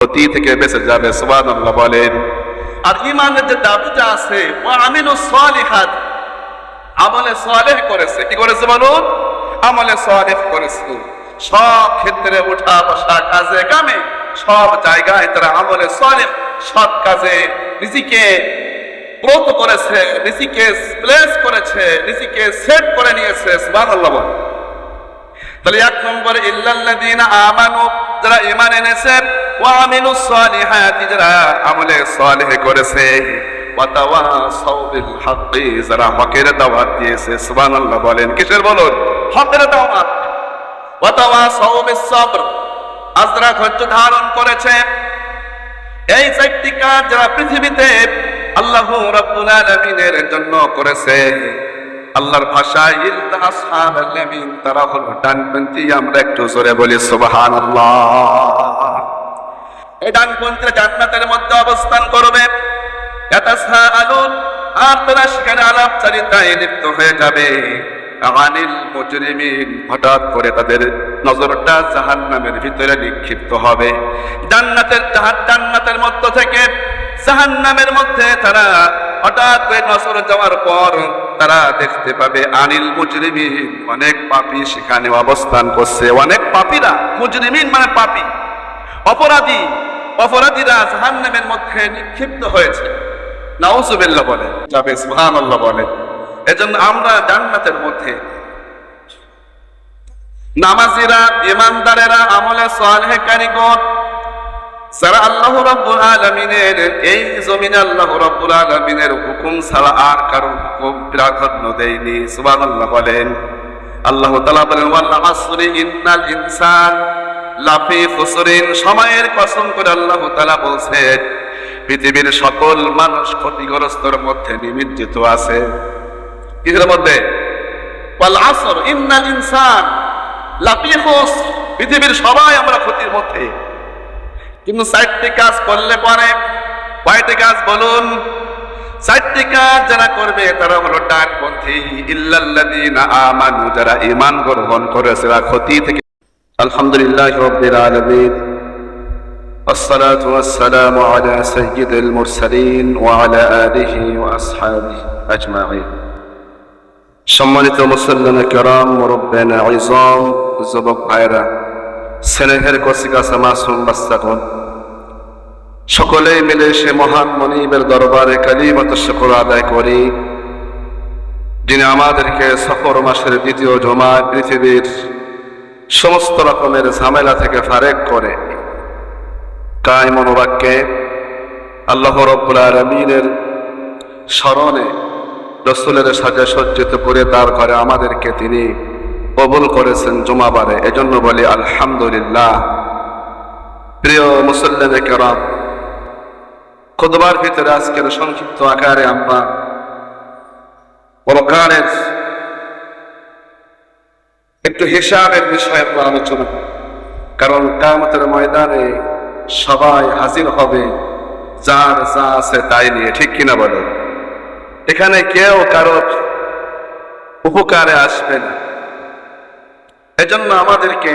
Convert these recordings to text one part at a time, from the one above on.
ক্ষতি থেকে বেঁচে যাবে। সুবহানাল্লাহ বলেন। আর ঈমানের যে দাবিটা আছে, ওয়া আমিলুস সালিহাত, আমলে সালেহ করেছে। কি করেছে বলুন? আমলে সালেহ করেছে। সব ক্ষেত্রে উঠা বসা, কাজে কামে, সব জায়গায় তারা আমলে সালেহ, সৎ কাজে নিজেকে ব্রত করেছে, নিজেকে প্লেস করেছে, নিজেকে সেট করে নিয়েছে। সুবহানাল্লাহ বলেন। তাহলে এক নম্বরে ইল্লাল্লাযীনা আমানু, যারা ঈমান এনেছে, ওয়া আমিলুস সালিহাতি, যারা আমলে সালেহ করেছে, ওয়া তাওয়াসাউ বিল হাক্কি, যারা হকের দাওয়াত দিয়েছে। সুবহানাল্লাহ বলেন। কিসের বলুন? হকের দাওয়াত। ওয়া তাওয়াসাউ বিস সাবর, আর যারা ধৈর্য ধারণ করেছে। এই চারটি কাজ যারা পৃথিবীতে আল্লাহ রাব্বুল আলামিনের জন্য করেছে, আল্লাহর ভাষায় ইল্লা আসহাবুল ইয়ামিন, তারা হলো ডানপন্থী। আমরা একটু জোরে বলি সুবহানাল্লাহ। এই ডানপন্থীরা জান্নাতের মধ্যে অবস্থান করবে। ইয়াতাসাআলুন, আর তারা সেখানে আলাপচারিতায় লিপ্ত হয়ে যাবে। আনিল মুজরিমিন, হঠাৎ করে তাদের নজরটা জাহান্নামের ভিতরে নিক্ষিপ্ত হবে। জান্নাতের মধ্য থেকে জাহান্নামের মধ্যে তারা হঠাৎ করে নজর যাওয়ার পর তারা দেখতে পাবে আনিল মুজরিমিন, অনেক পাপী সেখানে অবস্থান করছে। অনেক পাপীরা, মুজরিমিন মানে পাপী, অপরাধীরা জাহান্নামের মধ্যে নিক্ষিপ্ত হয়েছে। নাউজুবিল্লাহ বলে যাবে, সুবহানাল্লাহ বলে। এজন্য আমরা জান্নাতের মধ্যে নামাজিরা, ইমানদারেরা, আমলে সালেহ কারিগর, যারা আল্লাহ রাব্বুল আলামিনের এই জমিনে আল্লাহ রাব্বুল আলামিনের হুকুম ছাড়া আর কারো হুকুম প্রাধান্য দেয়নি। সুবহানাল্লাহ বলেন। আল্লাহ তাআলা বলেন, ওয়াল আসরি ইন্নাল ইনসান লাফি খুসরিন, সময়ের কসম করে আল্লাহ তাআলা বলছেন পৃথিবীর সকল মানুষ ক্ষতিগ্রস্তর মধ্যে নিমজ্জিত আছে। কিসের মধ্যে? ওয়াল আসর ইন্নাল ইনসান লাফি খুসর, পৃথিবীর সবাই আমরা ক্ষতির মধ্যে। কিন্তু 4টি কাজ করলে পরে, কয়টি কাজ বলুন? 4টি কাজ যারা করবে তারা হলো ডানপন্থী। ইল্লাল্লাযীনা আমানু, যারা ঈমান গ্রহণ করেছে, তারা ক্ষতি থেকে। আলহামদুলিল্লাহি রাব্বিল আলামিন, والصلاة والسلام على سيد المرسلين وعلى آله وأصحابه أجمعين। সম্মানিত মুসল্লিয়ানে কেরাম, মুরব্বিয়ানে ইজাম, যুবক ভাইরা, স্নেহের কচিকাঁচা মাসুম বাচ্চাগণ, সকলেই মিলে সে মহান মনিবের দরবারে কালিমাত শুকর আদায় করি, যিনি আমাদেরকে সফর মাসের দ্বিতীয় জুমায় পৃথিবীর সমস্ত রকমের ঝামেলা থেকে ফারেক করে কায় মনোবাক্যে আল্লাহ রাব্বুল আলামিনের স্মরণে রাসূলের সাজা সজ্জিত করে তার ঘরে আমাদেরকে তিনি কবুল করেছেন জুমাবারে। এজন্য বলি আলহামদুলিল্লাহ। প্রিয় মুসল্লিয়ানে কেরাম, খুতবার ভিতরে আজকের সংক্ষিপ্ত আকারে আমরা পরকালের একটু হিসাবের বিষয়ে আমরা আলোচনা করি। কারণ কিয়ামতের ময়দানে সবাই হাজির হবে যার যা আছে তাই নিয়ে, ঠিক কিনা বলেন? এখানে কেউ কারো উপকারে আসবে না। এজন্য আমাদেরকে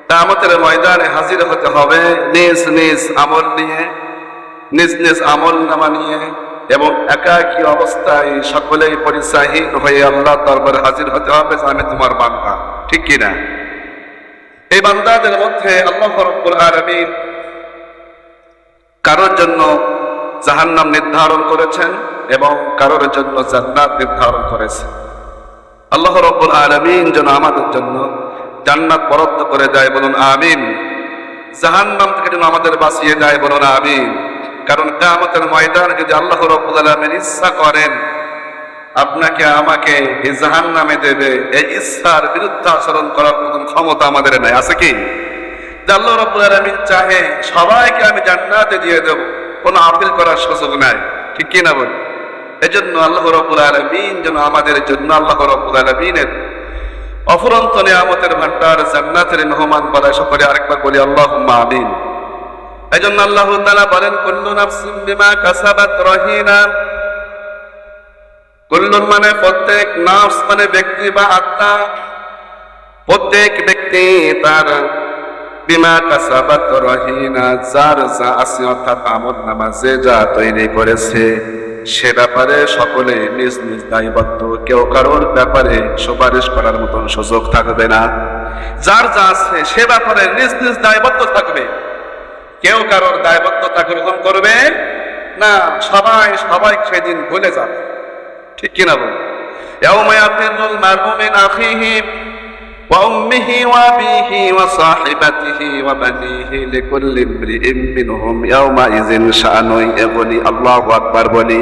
কিয়ামতের ময়দানে হাজির হতে হবে নিজ নিজ আমল নিয়ে, নিজ নিজ আমল নামা নিয়ে, এবং একাকী অবস্থায় সকলেই পরিচয়হীন হয়ে আল্লাহ দরবারে হাজির হতে হবে যে আমি তোমার বান্দা, ঠিক কিনা? এই বান্দাদের মধ্যে আল্লাহ রাব্বুল আলামিন কারোর জন্য জাহান্নাম নির্ধারণ করেছেন এবং কারোর জন্য জান্নাত নির্ধারণ করেছেন। আল্লাহ রাব্বুল আলামিন যেন আমাদের জন্য জান্নাত বরাদ্দ করে দেয়, বলুন আমিন। জাহান্নাম থেকে যেন আমাদের বাঁচিয়ে দেয়, বলুন আমিন। কারণ কিয়ামতের ময়দানে যদি আল্লাহ রাব্বুল আলামিন ইচ্ছা করেন আপনাকে আমাকে এই জাহান্নামে দেবে, এই ইচ্ছার বিরুদ্ধে আচরণ করার মতো ক্ষমতা আমাদের নাই। আছে কি? যে আল্লাহ রাব্বুল আলামিন চাহে সবাইকে আমি জান্নাতে দিয়ে দেব, কোনো আপিল করার সুযোগ নাই, ঠিক কি না বল? এজন্য আল্লাহ রাব্বুল আলামিন যেন আমাদের জন্য আল্লাহ রাব্বুল আলামিনের অফুরন্ত নিয়ামতের ভান্ডার জান্নাতের মেহমান বানায়। সকলে আরেকবার বলি আল্লাহুম্মা আমিন। এজন্য আল্লাহ তাআলা বলেন, কুল্লু নাফসিন বিমা কাসাবাত রহিনা। কুল্লুন মানে প্রত্যেক, নাফস মানে ব্যক্তি বা আত্মা। প্রত্যেক ব্যক্তি তার বিমা কাসাবাত রহিনা, যার যা আছে অর্থাৎ আমলনামা যে যা তৈরি করেছে সে ব্যাপারে সকলে নিজ নিজ দায়বদ্ধ, কেউ কারোর ব্যাপারে সুপারিশ করার মতন সুযোগ থাকবে না। যার যা আছে সে ব্যাপারে নিজ নিজ দায়বদ্ধ থাকবে, কেউ কারোর দায়বদ্ধতা গ্রহণ করবে না। সবাই সেদিন ভুলে যাবে, ঠিক কিনা বল? ইয়াউমা ইয়াফিরুল মার'উ মিন আখিহি ওয়া উম্মিহি ওয়া আবিহি ওয়া সাহিবাতিহি ওয়া বানিহি লিকুল্লি ইমরিইন মিনহুম ইয়াউমা ইযিন শাআনুন ইগনি। আল্লাহু আকবার বলি।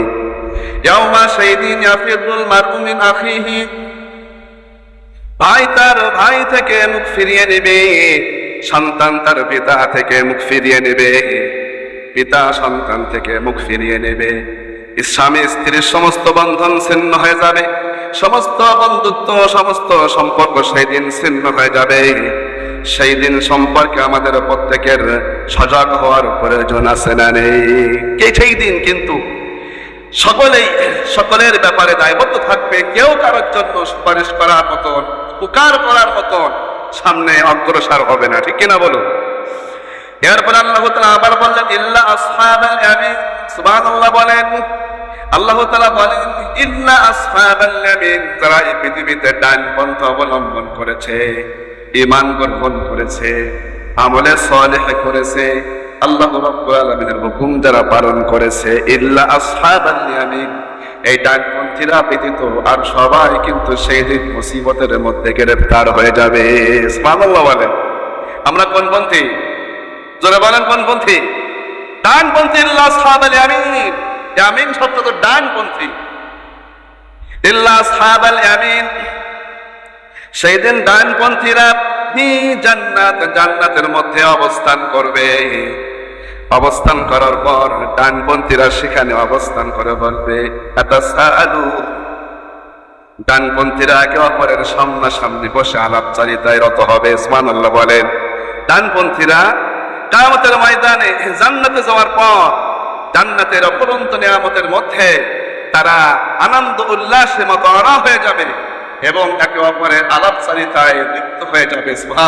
ইয়াউমা, সেদিন ইয়াফিরুল মার'উ মিন আখিহি, ভাই তার ভাই থেকে মুখ ফিরিয়ে নেবে, সন্তান তার পিতা থেকে মুখ ফিরিয়ে নেবে, পিতা সন্তান থেকে মুখ ফিরিয়ে নেবে। স্বামী স্ত্রীর সমস্ত বন্ধন ছিন্ন হয়ে যাবে, সমস্ত বন্ধুত্ব সমস্ত সম্পর্ক সেই দিন ছিন্ন হয়ে যাবে। সেই দিন সম্পর্কে আমাদের প্রত্যেকের সজাগ হওয়ার প্রয়োজন আছে না নেই? সেই দিন কিন্তু সকলের ব্যাপারে দায়বদ্ধ থাকবে, কেউ কারোর জন্য সুপারিশ করার মতন, উপকার করার মতন সামনে অগ্রসর হবে না, ঠিক কিনা বলুন? এরপর আল্লাহ তাআলা আবার বললেন ইল্লা আসহাবাল ইয়ামিন। সুবহানাল্লাহ বলেন। আল্লাহ তাআলা বলেন ইল্লা আসহাবাল ইয়ামিন, যারা এই পৃথিবীতে ডান পন্থা অবলম্বন করেছে, ঈমান গ্রহণ করেছে, আমলে সালেহ করেছে, আল্লাহ রাব্বুল আলামিনের হুকুম যারা পালন করেছে, ইল্লা আসহাবাল ইয়ামিন, এই ডানপন্থীরা ব্যতীত আর সবাই কিন্তু সেই দিন মুসিবতের মধ্যে গ্রেফতার হয়ে যাবে। সুবহানাল্লাহ বলেন। আমরা কোন পন্থী? জোরে বলেন, কোন পন্থী? ডানপন্থী। ইল্লা আসহাবাল ইয়ামিন, ইয়ামিন শব্দ তো ডানপন্থী। ইল্লা আসহাবাল ইয়ামিন, সেই দিন ডানপন্থীরা জান্নাতের মধ্যে অবস্থান করবে। অবস্থান করার পর ডানপন্থীরা সেখানে অবস্থান করে বলবে আতাসাআলু, ডানপন্থীরা একে অপরের সামনাসামনি বসে আলাপচারিতায় রত হবে। সুবহানাল্লাহ বলেন। ডানপন্থীরা কিয়ামতের ময়দানে জান্নাতে যাওয়ার পর জান্নাতের অপরন্ত নিয়ামতের মধ্যে তারা আনন্দ উল্লাসে মতোয়ারা হয়ে যাবে এবং একে অপরের আলাপচারিতায় লিপ্ত হয়ে যাবে।